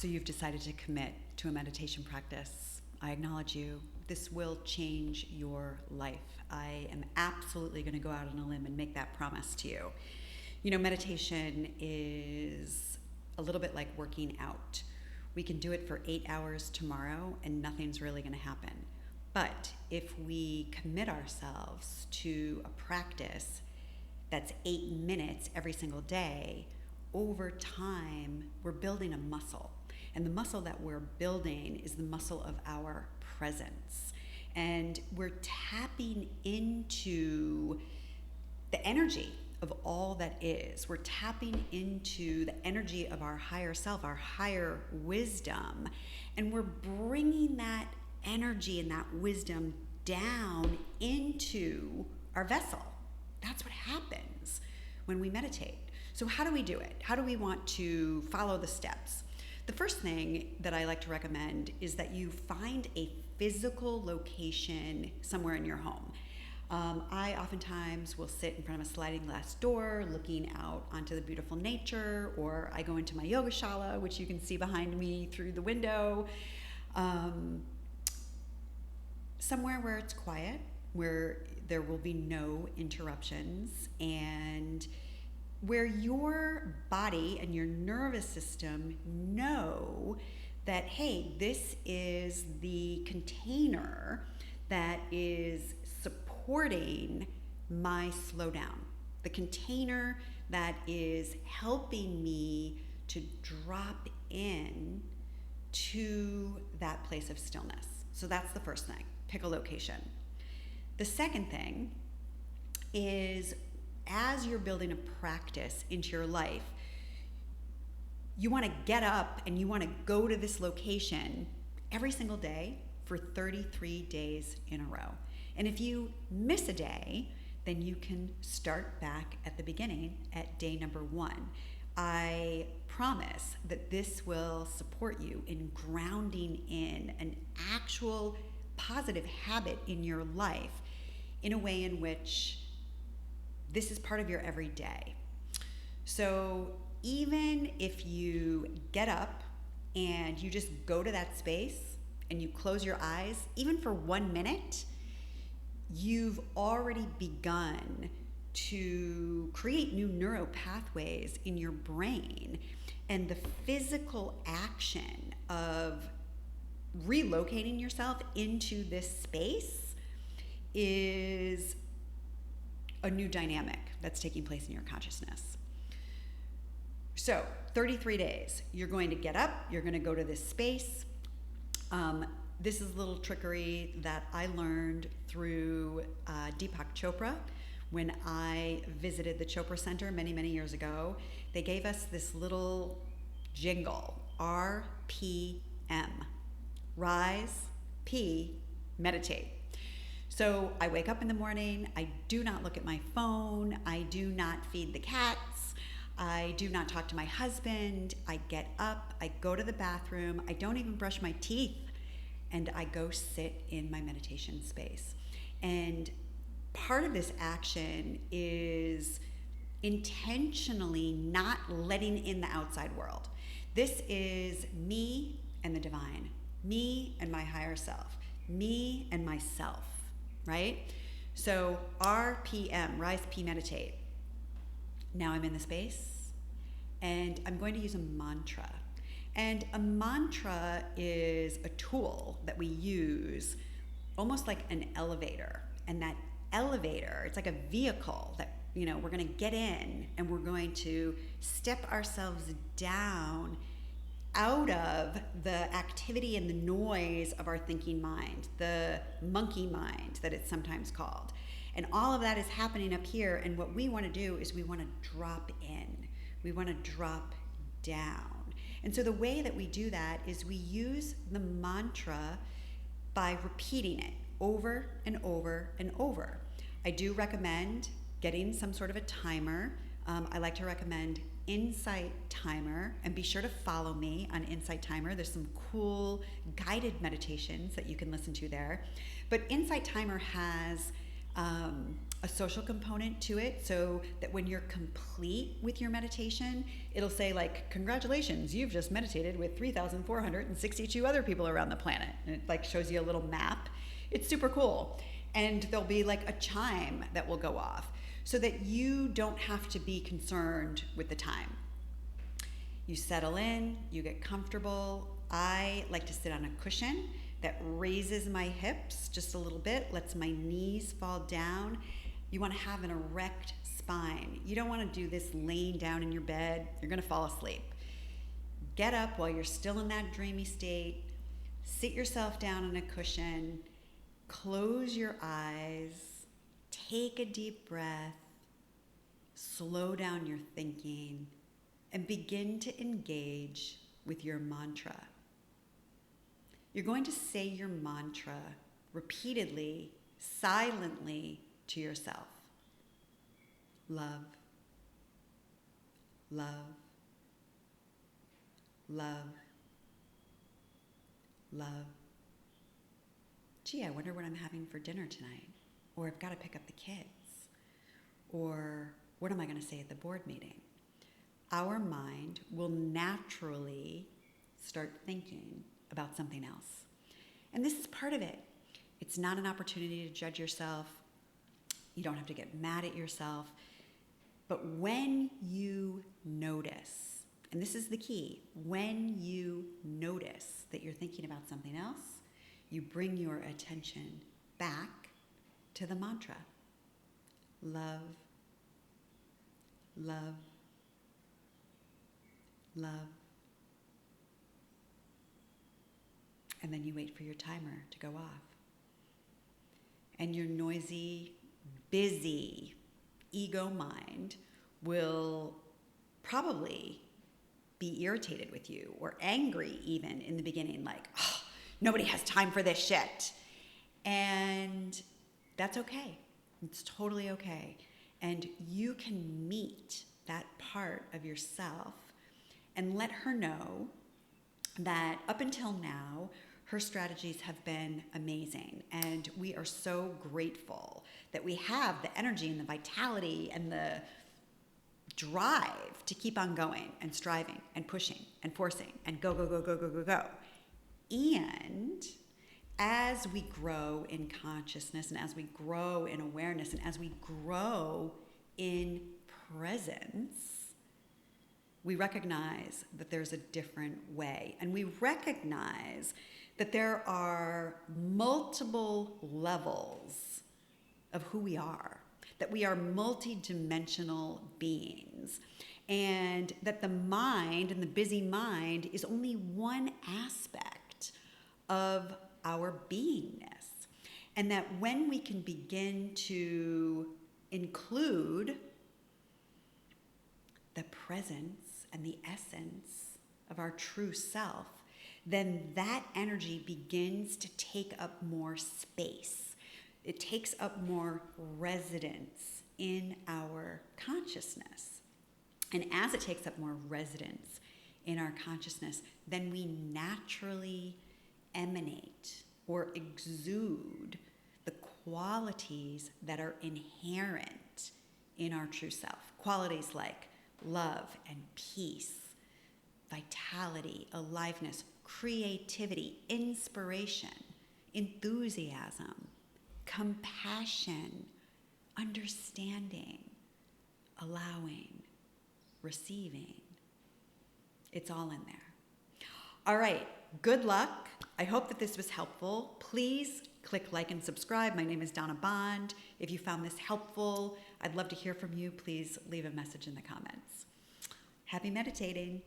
So you've decided to commit to a meditation practice. I acknowledge you. This will change your life. I am absolutely going to go out on a limb and make that promise to you. You know, meditation is a little bit like working out. We can do it for 8 hours tomorrow and nothing's really going to happen. But if we commit ourselves to a practice that's 8 minutes every single day, over time, we're building a muscle. And the muscle that we're building is the muscle of our presence. And we're tapping into the energy of all that is. We're tapping into the energy of our higher self, our higher wisdom. And we're bringing that energy and that wisdom down into our vessel. That's what happens when we meditate. So how do we do it? How do we want to follow the steps? The first thing that I like to recommend is that you find a physical location somewhere in your home. I oftentimes will sit in front of a sliding glass door looking out onto the beautiful nature, or I go into my yoga shala, which you can see behind me through the window. Somewhere where it's quiet, where there will be no interruptions, and where your body and your nervous system know that, hey, this is the container that is supporting my slowdown, the container that is helping me to drop in to that place of stillness. So that's the first thing, pick a location. The second thing is, as you're building a practice into your life, you want to get up and you want to go to this location every single day for 33 days in a row. And if you miss a day, then you can start back at the beginning at day number 1. I promise that this will support you in grounding in an actual positive habit in your life in a way in which this is part of your everyday. So even if you get up and you just go to that space and you close your eyes, even for 1 minute, you've already begun to create new neural pathways in your brain. And the physical action of relocating yourself into this space is a new dynamic that's taking place in your consciousness. So 33 days, you're going to get up, you're going to go to this space. This is a little trickery that I learned through Deepak Chopra. When I visited the Chopra Center many, many years ago, they gave us this little jingle, RPM, rise, P, meditate. So I wake up in the morning, I do not look at my phone, I do not feed the cats, I do not talk to my husband, I get up, I go to the bathroom, I don't even brush my teeth, and I go sit in my meditation space. And part of this action is intentionally not letting in the outside world. This is me and the divine, me and my higher self, me and myself. Right? So RPM, rise, P, meditate. Now I'm in the space and I'm going to use a mantra. And a mantra is a tool that we use almost like an elevator. And that elevator, it's like a vehicle that, you know, we're going to get in and we're going to step ourselves down out of the activity and the noise of our thinking mind, the monkey mind that it's sometimes called. And all of that is happening up here, and what we want to do is we want to drop in. We want to drop down. And so the way that we do that is we use the mantra by repeating it over and over and over. I do recommend getting some sort of a timer. I like to recommend Insight Timer, and be sure to follow me on Insight Timer. There's some cool guided meditations that you can listen to there. But Insight Timer has a social component to it, so that when you're complete with your meditation, it'll say like, congratulations, you've just meditated with 3,462 other people around the planet. And it like shows you a little map. It's super cool. And there'll be like a chime that will go off so that you don't have to be concerned with the time. You settle in, you get comfortable. I like to sit on a cushion that raises my hips just a little bit, lets my knees fall down. You want to have an erect spine. You don't want to do this laying down in your bed. You're going to fall asleep. Get up while you're still in that dreamy state. Sit yourself down on a cushion. Close your eyes. Take a deep breath. Slow down your thinking and begin to engage with your mantra. You're going to say your mantra repeatedly, silently to yourself. Love, love, love, love. Gee, I wonder what I'm having for dinner tonight. Or I've got to pick up the kids. Or what am I going to say at the board meeting? Our mind will naturally start thinking about something else. And this is part of it. It's not an opportunity to judge yourself. You don't have to get mad at yourself. But when you notice, and this is the key, when you notice that you're thinking about something else, you bring your attention back to the mantra. Love, love, love. And then you wait for your timer to go off. And your noisy, busy ego mind will probably be irritated with you or angry even in the beginning, like, oh, nobody has time for this shit. And that's okay. It's totally okay. And you can meet that part of yourself and let her know that up until now, her strategies have been amazing. And we are so grateful that we have the energy and the vitality and the drive to keep on going and striving and pushing and forcing and go, go, go, go, go, go, go. And as we grow in consciousness and as we grow in awareness and as we grow in presence, we recognize that there's a different way. And we recognize that there are multiple levels of who we are, that we are multidimensional beings, and that the mind and the busy mind is only one aspect of our beingness. And that when we can begin to include the presence and the essence of our true self, then that energy begins to take up more space. It takes up more residence in our consciousness. And as it takes up more residence in our consciousness, then we naturally emanate or exude the qualities that are inherent in our true self. Qualities like love and peace, vitality, aliveness, creativity, inspiration, enthusiasm, compassion, understanding, allowing, receiving. It's all in there. All right, good luck. I hope that this was helpful. Please click like and subscribe. My name is Donna Bond. If you found this helpful, I'd love to hear from you. Please leave a message in the comments. Happy meditating.